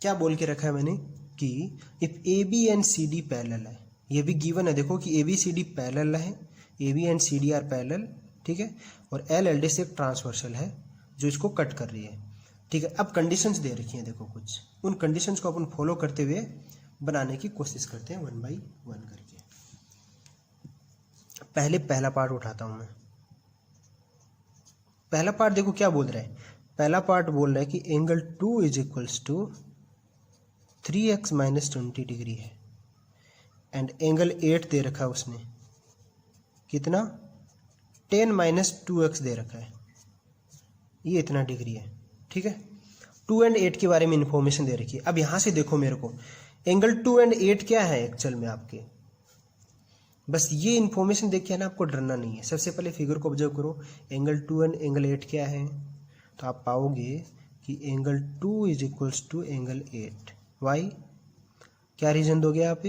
क्या बोल के रखा है मैंने कि if A B and C D parallel है, ये भी गिवन है, देखो कि A B C D parallel है, A B and C D are parallel, ठीक है, और एल एल डी से एक ट्रांसवर्सल है जो इसको कट कर रही है, ठीक है। अब कंडीशंस दे रखी हैं, देखो कुछ, उन कंडीशंस को अपन फॉलो करते हुए बनाने की कोशिश करते हैं 1 by 1 करके। पहले पहला पार्ट उठाता हूं मैं। पहला पार्ट देखो क्या बोल रहा है, पहला पार्ट बोल रहा है कि angle 2 is equals to 3x minus 20 degree है, एंड एंगल 8 दे रखा है उसने, कितना, 10 माइनस 2x दे रखा है, ये इतना डिग्री है, ठीक है। 2 एंड 8 के बारे में इंफॉर्मेशन दे रखी है। अब यहां से देखो मेरे को, एंगल 2 एंड 8 क्या है एक्चुअल में आपके, बस ये इंफॉर्मेशन देख के ना आपको डरना नहीं है। सबसे पहले फिगर को ऑब्जर्व करो, एंगल 2 एंड एंगल 8 क्या है, तो आप पाओगे कि angle 2 is equals to angle 8। Why, क्या रीजन दोगे आप,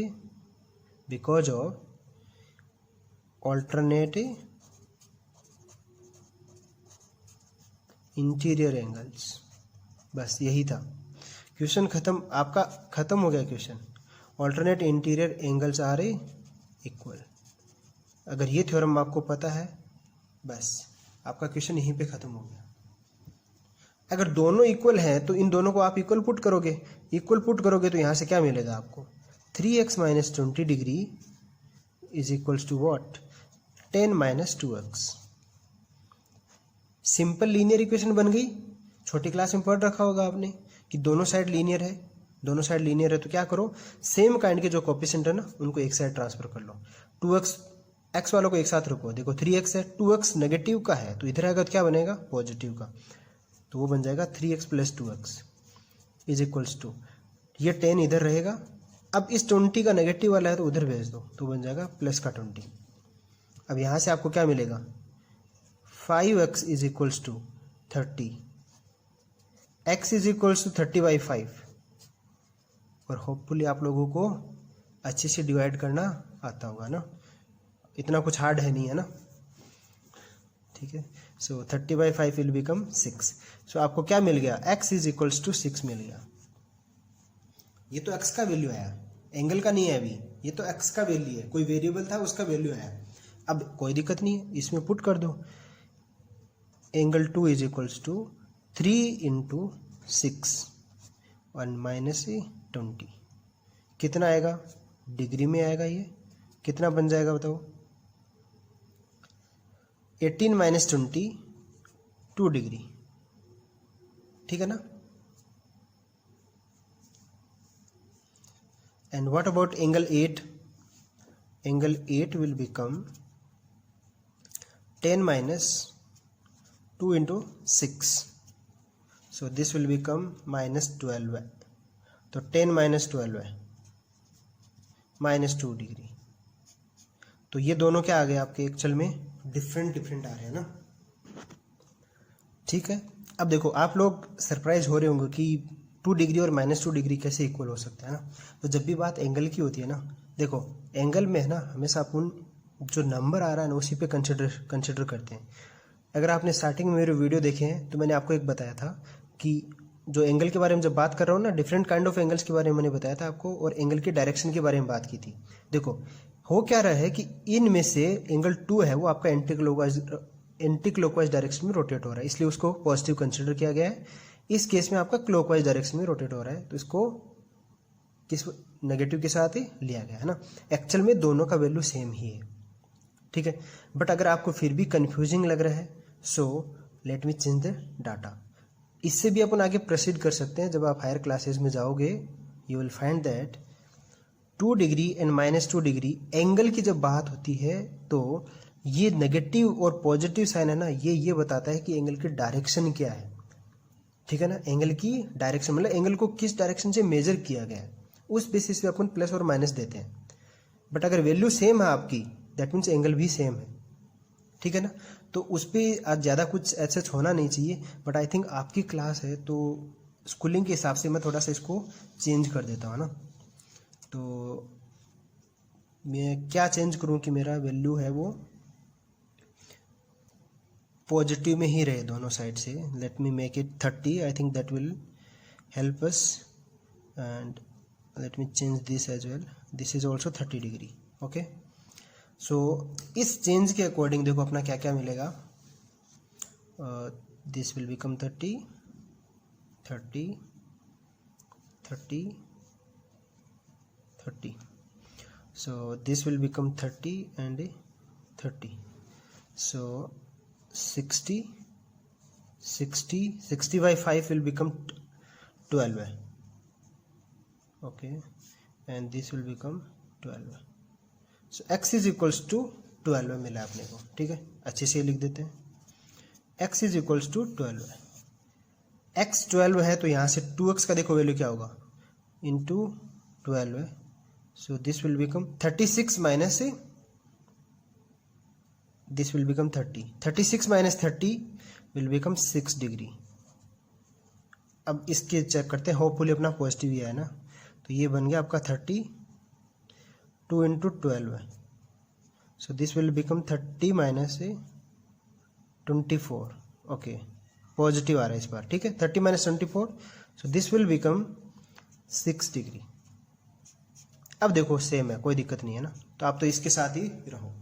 because of alternate interior angles. बस यही था क्वेश्चन, खत्म, आपका खत्म हो गया question. Alternate interior angles are equal. अगर ये थ्योरम आपको पता है, बस आपका क्वेश्चन यहीं पे खत्म हो गया। अगर दोनों इक्वल हैं तो इन दोनों को आप इक्वल पुट करोगे, इक्वल पुट करोगे तो यहाँ से क्या मिलेगा आपको, 3x minus 20 degree is equals to what, 10 minus 2x। Simple linear equation बन गई। छोटी क्लास में पढ़ रखा होगा आपने कि दोनों साइड लीनियर है, दोनों साइड लीनियर है तो क्या करो, सेम काइंड के जो कोएफिशिएंट है ना उनको एक साइड ट्रांसफर कर लो। 2x, x वालों को एक साथ रखो, देखो 3x है, 2x नेगेटिव का है तो इधर आएगा तो क्या बनेगा, पॉजिटिव का, तो वो बन जाएगा 3x plus 2x is equals to, ये 10 इधर रहेगा। अब इस 20 का नेगेटिव वाला है तो उधर भेज दो तो बन जाएगा प्लस का 20। अब यहाँ से आपको क्या मिलेगा, 5x is equals to 30, x is equals to 30/5। और होपफुली आप लोगों को अच्छे से डिवाइड करना आता होगा ना, इतना कुछ हार्ड है नहीं है ना, ठीक है। सो 30/5 विल बिकम 6। सो आपको क्या मिल गया, x इज इक्वल्स टू 6 मिल गया। ये तो x का वैल्यू आया, एंगल का नहीं है अभी, ये तो x का वैल्यू है, कोई वेरिएबल था उसका वैल्यू आया। अब कोई दिक्कत नहीं है, इसमें पुट कर दो, angle 2 is equals to 3 into 6 1 minus 20, कितना आएगा, डिग्री में आएगा, ये कितना बन जाएगा बताओ, 18 माइनस 20 2 डिग्री, ठीक है ना। And what about angle 8, angle 8 will become 10 minus 2 into 6, so this will become minus 12 है, तो 10 माइनस 12 है, माइनस 2 डिग्री। तो ये दोनों क्या आ गए आपके एक्चुअल में डिफरेंट डिफरेंट आ रहे हैं ना, ठीक है। अब देखो आप लोग सरप्राइज हो रहे होंगे कि 2 डिग्री और माइनस 2 डिग्री कैसे इक्वल हो सकता है ना। तो जब भी बात एंगल की होती है ना, देखो एंगल में है ना हमेशा अपन जो नंबर आ रहा है ना उसी पे कंसिडर करते हैं। अगर आपने स्टार्टिंग में मेरे वीडियो देखे हैं तो मैंने आपको एक बताया था कि जो एंगल के बारे में जब बात कर रहा हूँ ना, डिफरेंट काइंड ऑफ एंगल्स के बारे में मैंने बताया था आपको, और एंगल की डायरेक्शन के बारे में बात की थी। देखो हो क्या रहा है कि इनमें से एंगल 2 है वो आपका एंटी क्लॉकवाइज डायरेक्शन में रोटेट हो रहा है, इसलिए उसको पॉजिटिव कंसिडर किया गया है। इस केस में आपका क्लॉकवाइज डायरेक्शन में रोटेट हो रहा है तो इसको किस नेगेटिव के साथ ही लिया गया है ना। एक्चुअल में दोनों का वैल्यू सेम ही है, ठीक है। बट अगर आपको फिर भी कंफ्यूजिंग लग रहा है, so let me change the data. इससे भी अपन आगे प्रोसीड कर सकते हैं। जब आप हायर क्लासेस में जाओगे you will find that 2 degree and minus 2 degree angle की जब बात होती है तो ये नेगेटिव और पॉजिटिव साइन है ना, ये बताता है कि एंगल की डायरेक्शन क्या है, ठीक है ना। एंगल की डायरेक्शन मतलब एंगल को किस डायरेक्शन से मेजर किया गया है, उस बेसिस पे अपन प्लस और माइनस देते हैं। बट अगर वैल्यू सेम है आपकी दैट मीन्स एंगल भी सेम है, ठीक है ना। तो उस पर आज ज़्यादा कुछ ऐसा होना नहीं चाहिए। बट आई थिंक आपकी क्लास है तो स्कूलिंग के हिसाब से मैं थोड़ा सा इसको चेंज कर देता हूँ ना। तो मैं क्या चेंज करूँ कि मेरा वैल्यू है वो पॉजिटिव में ही रहे दोनों साइड से। Let me make it 30, I think that will help us and let me change this as well. This is also 30 degree. Okay, so इस चेंज के अकॉर्डिंग देखो अपना क्या क्या मिलेगा. This will become 30, 30, 30, 30. So this will become 30 and 30. So 60, 60, 60 by 5 will become 12. Okay, and this will become 12. So x is equals to 12 मिला अपने को. ठीक है, अच्छे से लिख देते हैं. x is equals to 12. x 12 है तो यहाँ से 2x का देखो वैल्यू क्या होगा, into 12. So this will become 36 minus, this will become 30. 36 minus 30 will become 6 degree. अब इसके चेक करते हैं, होपफुली अपना पॉजिटिव ही है ना. तो ये बन गया आपका 32 into 12. So this will become 30 minus 24. Okay, positive आ रहा है इस बार. ठीक है, 30 minus 24. So this will become 6 degree. अब देखो सेम है, कोई दिक्कत नहीं है ना. तो आप तो इसके साथ ही रहो.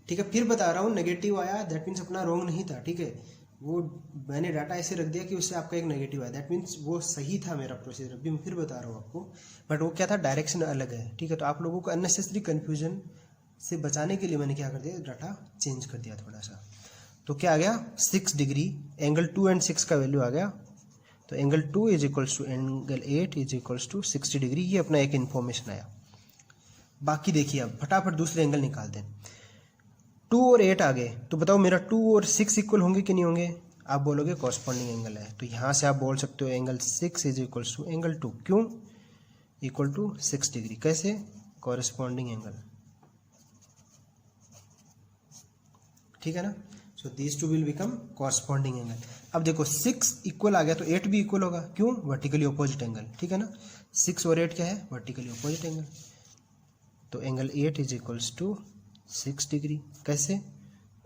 ठीक है, फिर बता रहा हूँ नेगेटिव आया दैट मीन्स अपना रॉन्ग नहीं था. ठीक है, वो मैंने डाटा ऐसे रख दिया कि उससे आपका एक नेगेटिव आया, दैट मीन्स वो सही था मेरा प्रोसीजर. अभी मैं फिर बता रहा हूँ आपको, बट वो क्या था, डायरेक्शन अलग है. ठीक है, तो आप लोगों को अननेसेसरी कन्फ्यूजन से बचाने के लिए मैंने क्या कर दिया, डाटा चेंज कर दिया थोड़ा सा. तो क्या आ गया, 6 डिग्री. एंगल 2 एंड 6 का वैल्यू आ गया. तो angle 2 is equals to angle 8 is equals to 60 degree. ये अपना एक इन्फॉर्मेशन आया. बाकी देखिए, अब फटाफट दूसरे एंगल निकाल दें. 2 और 8 आ गए, तो बताओ मेरा 2 और 6 इक्वल होंगे कि नहीं होंगे. आप बोलोगे कॉरस्पॉन्डिंग एंगल है, तो यहाँ से आप बोल सकते हो angle 6 is equals to angle 2. क्यों, इक्वल टू 6 डिग्री. कैसे, कॉरस्पॉन्डिंग एंगल. ठीक है ना. So these two will become corresponding angle. अब देखो 6 इक्वल आ गया तो 8 भी इक्वल होगा. क्यों, वर्टिकली ऑपोजिट एंगल. ठीक है ना, 6 और 8 क्या है, वर्टिकली ऑपोजिट एंगल. तो angle 8 is equals to 6 degree. कैसे,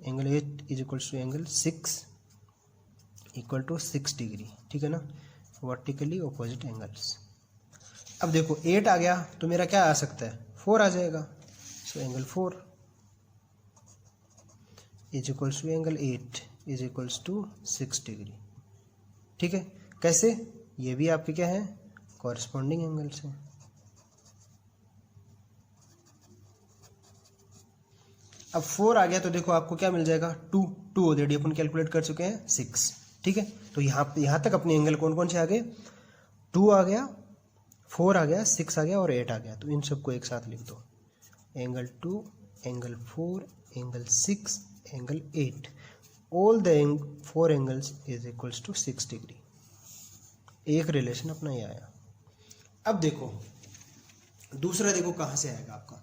angle 8 is equals to angle 6 equal to 6 degree. ठीक है ना, वर्टिकली ऑपोजिट एंगल्स. अब देखो 8 आ गया तो मेरा क्या आ सकता है, 4 आ जाएगा. So angle 4 is equals to angle 8 is equals to 6 degree. ठीक है, कैसे, ये भी आपके क्या है, कॉरस्पॉन्डिंग एंगल्स हैं. अब 4 आ गया तो देखो आपको क्या मिल जाएगा, 2 ऑलरेडी अपन कैलकुलेट कर चुके हैं, 6. ठीक है, तो यहाँ तक अपने एंगल कौन कौन से आ गए, 2 आ गया, 4 आ गया, 6 आ गया और 8 आ गया. तो इन सबको एक साथ लिख दो, angle 2, angle 4, angle 6, angle 8. All the 4 angles is equals to 6 degree. एक रिलेशन अपना ये आया. अब देखो दूसरा, देखो कहाँ से आएगा आपका.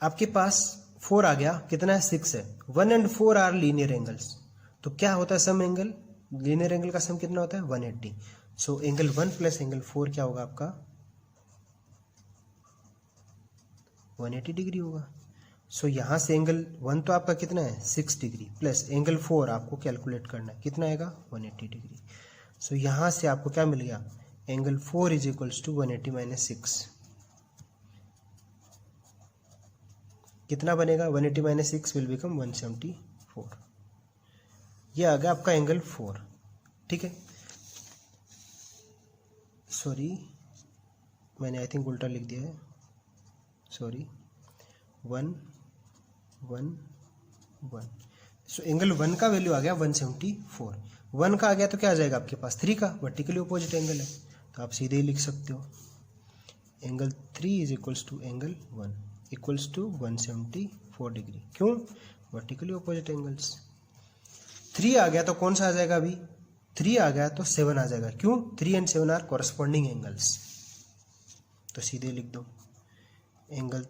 आपके पास 4 आ गया, कितना है, 6 है. 1 एंड 4 आर लीनियर एंगल्स. तो क्या होता है सम एंगल, लीनियर एंगल का सम कितना होता है, 180. सो एंगल 1 प्लस एंगल 4 क्या होगा आपका, 180 डिग्री होगा. सो यहाँ से एंगल 1 तो आपका कितना है, 6 डिग्री, प्लस एंगल 4 आपको कैलकुलेट करना है, कितना आएगा, 180 डिग्री. सो यहाँ से आपको क्या मिल गया, angle 4 is equals to 180 minus 6. कितना बनेगा, 180 माइनस 6 विल बिकम 174. ये आ गया आपका एंगल 4. ठीक है, सॉरी मैंने आई थिंक उल्टा लिख दिया है, सॉरी. 1 1 1. सो एंगल 1 का वैल्यू आ गया 174. 1 का आ गया तो क्या आ जाएगा आपके पास, 3 का, वर्टिकली ऑपोजिट एंगल है. तो आप सीधे ही लिख सकते हो, angle 3 is equals to angle 1 equals to 174 degree. क्यों, वर्टिकली ऑपोजिट एंगल्स. 3 आ गया तो कौन सा आ जाएगा, अभी 3 आ गया तो 7 आ जाएगा. क्यों, 3 एंड 7 आर कॉरस्पॉन्डिंग एंगल्स. तो सीधे लिख दो, angle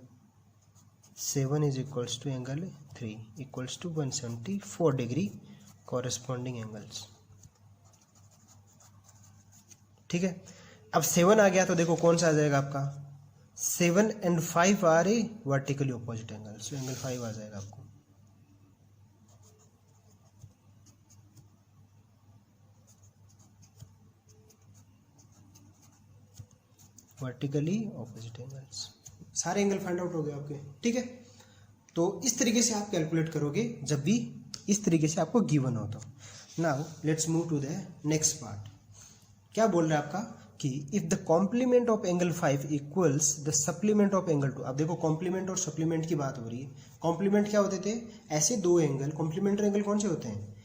7 is equals to angle 3 equals to 174 degree corresponding angles. ठीक है, अब 7 आ गया तो देखो कौन सा आ जाएगा आपका, 7 and 5 are a vertically opposite angle. So angle 5 आ जाएगा आपको. Vertically opposite angles. सारे एंगल फाइंड आउट हो गए आपके, ठीक है। तो इस तरीके से आप कैलकुलेट करोगे जब भी इस तरीके से आपको गिवन हो। तो now let's move to the next part. क्या बोल रहा है आपका कि if the complement of angle 5 equals the supplement of angle 2। अब देखो कॉम्प्लीमेंट और सप्लीमेंट की बात हो रही है। कॉम्प्लीमेंट क्या होते थे? ऐसे दो एंगल, कॉम्प्लीमेंट्री एंगल कौन से होते हैं?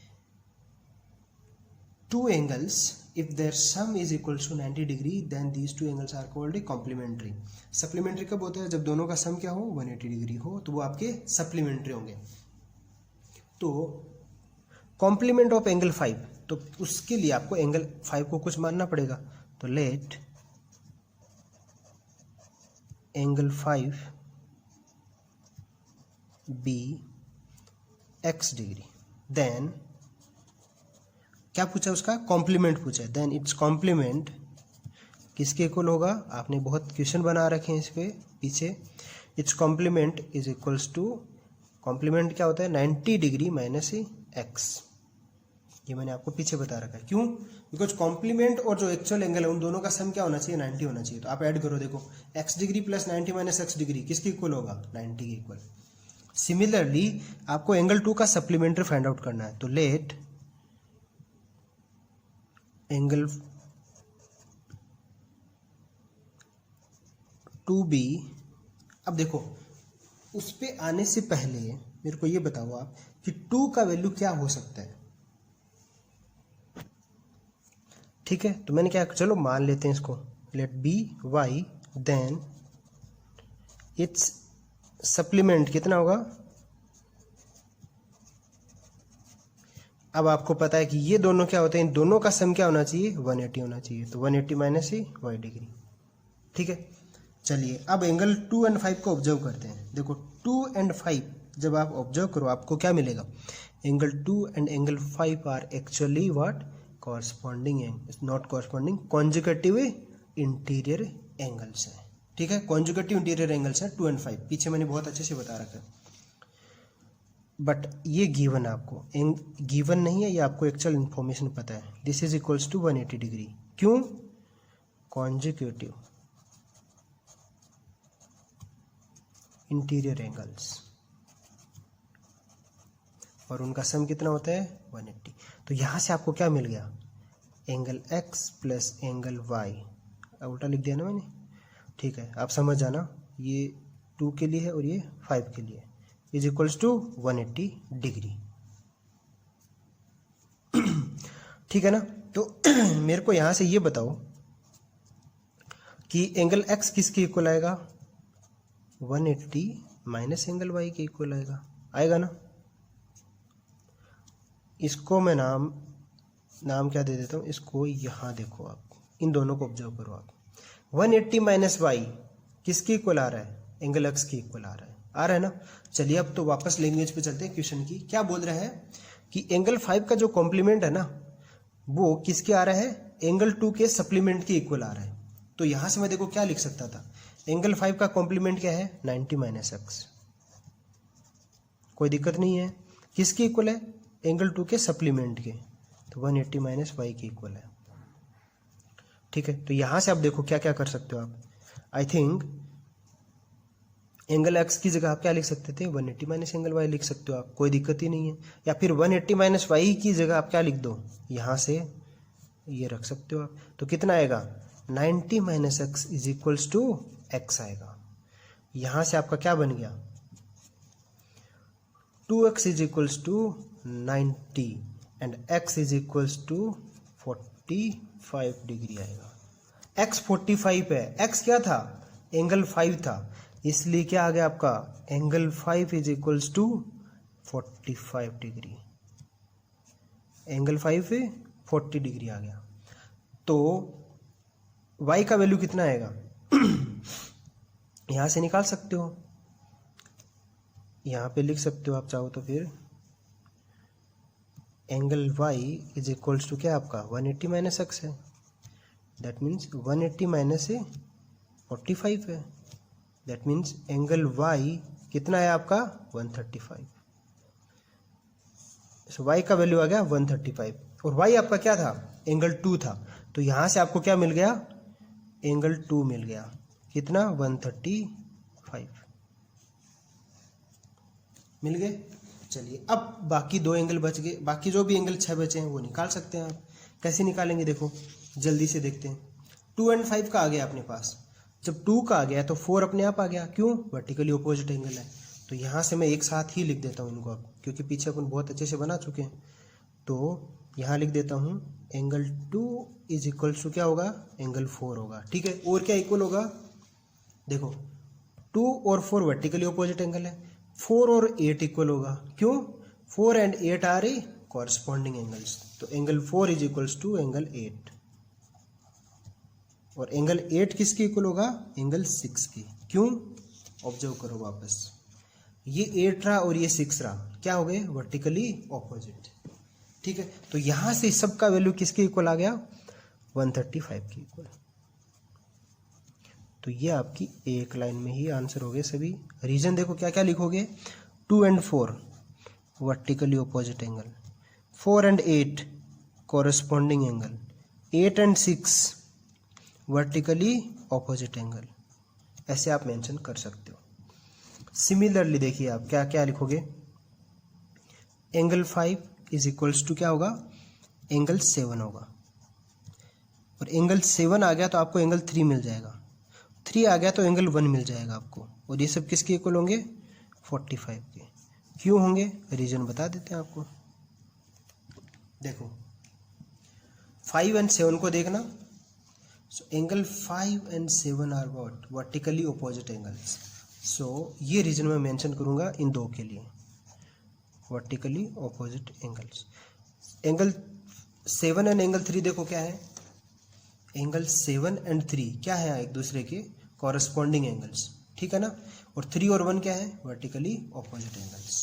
Two angles if their sum is equals to 90 degree then these two angles are called complementary। Supplementary कब होता है? जब दोनों का सम क्या हो? 180 डिग्री हो, तो वो आपके सप्लीमेंट्री होंगे। तो कॉम्प्लीमेंट ऑफ एंगल 5, तो उसके लिए आपको एंगल 5 को कुछ मानना पड़ेगा। तो लेट एंगल 5 बी x डिग्री। देन क्या पूछा? उसका कॉम्प्लीमेंट पूछा है। देन इट्स कॉम्प्लीमेंट किसके इक्वल होगा? आपने बहुत क्वेश्चन बना रखे हैं इस पे पीछे। It's complement is equals to, complement क्या होता है? 90 डिग्री माइनस x। ये मैंने आपको पीछे बता रखा है। क्यों? बिकॉज कॉम्प्लीमेंट और जो एक्चुअल एंगल है उन दोनों का सम क्या होना चाहिए? 90 होना चाहिए। तो आप ऐड करो, देखो x degree plus 90 minus x degree किसके इक्वल होगा? 90 के इक्वल। सिमिलरली आपको एंगल 2 का सप्लीमेंट्री फाइंड आउट करना है। तो लेट एंगल 2b। अब देखो उस पे आने से पहले मेरे को ये बताओ आप कि 2 का वैल्यू क्या हो सकता है? ठीक है, तो मैंने क्या, चलो मान लेते हैं इसको। Let be y, then it's supplement कितना होगा? अब आपको पता है कि ये दोनों क्या होते हैं? इन दोनों का सम क्या होना चाहिए? 180 होना चाहिए। तो 180 माइनस y डिग्री, ठीक है। चलिए अब एंगल 2 एंड 5 को ऑब्जर्व करते हैं। देखो 2 एंड 5 जब आप ऑब्जर्व करो आपको क्या मिलेगा? Angle 2 and angle 5 are actually what? Corresponding not corresponding, conjugative interior angles हैं, ठीक है। कॉन्जुगेटिव इंटीरियर एंगल्स हैं 2 एंड 5। पीछे मैंने बहुत अच्छे से बता रखा है। बट ये गिवन आपको गिवन नहीं है, ये आपको एक्चुअल इन्फॉर्मेशन पता है। This is equals to 180 degree. क्यों? कॉन्जुगेटिव इंटीरियर एंगल्स, और उनका सम कितना होता है? 180। तो यहां से आपको क्या मिल गया? Angle x plus angle y। उल्टा लिख दिया ना मैंने, ठीक है। आप समझ जाना, ये 2 के लिए है और ये 5 के लिए, इज इक्वल्स टू 180 डिग्री, ठीक है ना। तो मेरे को यहां से ये बताओ कि एंगल x किसके इक्वल आएगा? 180 माइनस एंगल y के इक्वल आएगा ना। इसको मैं नाम क्या दे देता हूं? इसको यहां देखो, आप इन दोनों को ऑब्जर्व करो। आप 180 माइनस y किसके इक्वल आ रहा है? एंगल x के इक्वल आ रहा है ना। चलिए अब तो वापस लैंग्वेज पे चलते हैं क्वेश्चन की। क्या बोल रहा है कि एंगल 5 का जो कॉम्प्लीमेंट है ना वो किसके आ रहा है? एंगल 2 के सप्लीमेंट के इक्वल आ रहा है। तो यहां से मैं देखो क्या लिख सकता था? एंगल 5 का कॉम्प्लीमेंट क्या है? 90 माइनस x। कोई दिक्कत नहीं है। किसके इक्वल है? एंगल 2 के सप्लीमेंट के, तो 180 माइनस y के इक्वल है, ठीक है। तो यहां से आप देखो क्या क्या कर सकते हो आप। आई थिंक एंगल x की जगह आप क्या लिख सकते थे? 180 माइनस एंगल y लिख सकते हो आप, कोई दिक्कत ही नहीं है। या फिर 180 माइनस y की जगह आप क्या लिख दो? यहां से ये रख सकते हो आप। तो कितना आएगा? 90 minus x is equals to x आएगा। यहां से आपका क्या बन गया? 2x is equals to 90 and x is equals to 45 degree आएगा। x 45 है, x क्या था? एंगल 5 था, इसलिए क्या आ गया आपका? Angle 5 is equals to 45 degree. Angle 5 पे 40 डिग्री आ गया। तो y का वैल्यू कितना आएगा? यहां से निकाल सकते हो, यहां पे लिख सकते हो आप चाहो तो। फिर angle y is equals to क्या आपका? 180 माइनस x है, दैट मीन्स 180 माइनस 45 है, दैट मीन्स एंगल y कितना है आपका? 135। सो y का वैल्यू आ गया 135 और y आपका क्या था? एंगल 2 था। तो यहां से आपको क्या मिल गया? एंगल 2 मिल गया, कितना 135 मिल गए। चलिए अब बाकी 2 एंगल बच गए, बाकी जो भी एंगल 6 बचे हैं वो निकाल सकते हैं आप। कैसे निकालेंगे देखो जल्दी से देखते हैं। 2 और 5 का आ गया अपने पास, जब 2 का आ गया तो 4 अपने आप आ गया, क्यों, वर्टिकली अपोजिट एंगल है। तो यहाँ से मैं एक साथ ही लिख देता हूँ इनको अब, क्योंकि पीछे अपन बहुत अच्छे से बना चुके हैं। तो यहाँ लिख देता हूँ एंगल 2 इज इक्वल्स टू क्या होगा, एंगल 4 होगा, ठीक है। और क्या इक्वल होगा, देखो 2 और 4 वर्टिकली अपोजिट एंगल है, 4 और 8 इक्वल होगा, क्यों, 4 and 8 are a corresponding angles. तो angle 4 is equals to angle 8, और एंगल 8 किसकी इक्वल होगा, एंगल 6 की, क्यों, ऑब्जर्व करो वापस, ये 8 रहा और ये 6 रहा, क्या हो गए, वर्टिकली ऑपोजिट, ठीक है। तो यहां से सबका वैल्यू किसके इक्वल आ गया, 135 की इक्वल। तो ये आपकी एक लाइन में ही आंसर हो गए सभी। रीजन देखो क्या क्या लिखोगे, 2 and 4 vertically opposite angle, 4 and 8 corresponding angle, 8 and 6 vertically opposite angle, ऐसे आप मेंशन कर सकते हो। सिमिलरली देखिए आप क्या क्या लिखोगे, एंगल 5 इज इक्वल्स टू क्या होगा, एंगल 7 होगा, और एंगल 7 आ गया तो आपको एंगल 3 मिल जाएगा, 3 आ गया तो एंगल 1 मिल जाएगा आपको, और ये सब किसके इक्वल होंगे, 45 के। क्यों होंगे, रीजन बता देते हैं आपको। देखो 5 एंड 7 को देखना, so angle 5 and 7 are what, vertically opposite angles. सो ये रीजन मैं मेंशन करूंगा इन 2 के लिए, vertically opposite angles. Angle 7 and angle 3 देखो क्या है, एंगल 7 एंड 3 क्या है, एक दूसरे के कॉरस्पॉन्डिंग एंगल्स, ठीक है ना। और 3 और 1 क्या है, वर्टिकली ऑपोजिट एंगल्स।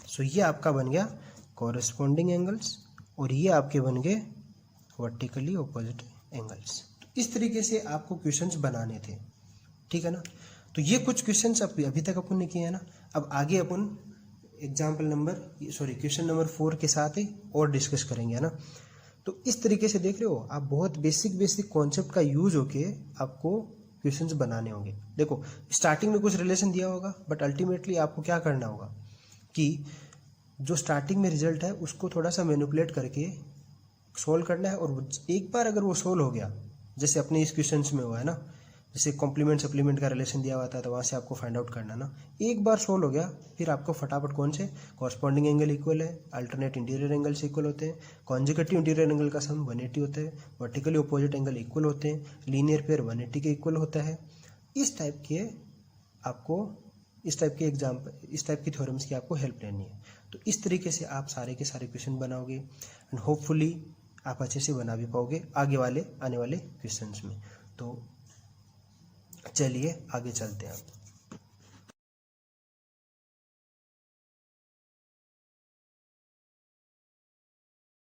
सो ये आपका बन गया कॉरस्पॉन्डिंग एंगल्स, और ये आपके बन गए वर्टिकली ऑपोजिट एंगल्स। तो इस तरीके से आपको क्वेश्चंस बनाने थे, ठीक है ना। तो ये कुछ क्वेश्चंस अभी तक अपन ने किए हैं ना। अब आगे अपन क्वेश्चन नंबर 4 के साथ ही और डिस्कस करेंगे, है ना। तो इस तरीके से देख रहे हो आप, बहुत बेसिक कॉन्सेप्ट का यूज होके आपको क्वेश्चंस बनाने होंगे। देखो स्टार्टिंग में कुछ रिलेशन दिया होगा, बट अल्टीमेटली आपको क्या करना होगा कि जो स्टार्टिंग में रिजल्ट है उसको थोड़ा सा मैनिपुलेट करके सोल्व करना है। और एक बार अगर वो सोल्व हो गया, जैसे अपने इस क्वेश्चन में हुआ है ना, जैसे कॉम्प्लीमेंट सप्लीमेंट का रिलेशन दिया हुआ था, तो वहाँ से आपको फाइंड आउट करना ना। एक बार सोल्व हो गया फिर आपको फटाफट कौन से कॉरस्पॉन्डिंग एंगल इक्वल है, अल्टरनेट इंटीरियर एंगल से इक्वल होते हैं, कॉन्जुगेटिव इंटीरियर एंगल का सम 180 होता है, वर्टिकली अपोजिट एंगल इक्वल होते हैं, लीनियर पेयर 180 के इक्वल होता है। इस टाइप की थ्योरम्स की आपको हेल्प लेनी है। तो इस तरीके से आप सारे के सारे क्वेश्चन बनाओगे, एंड होपफुली आप अच्छे से बना भी पाओगे आने वाले क्वेश्चंस में। तो चलिए आगे चलते हैं आप।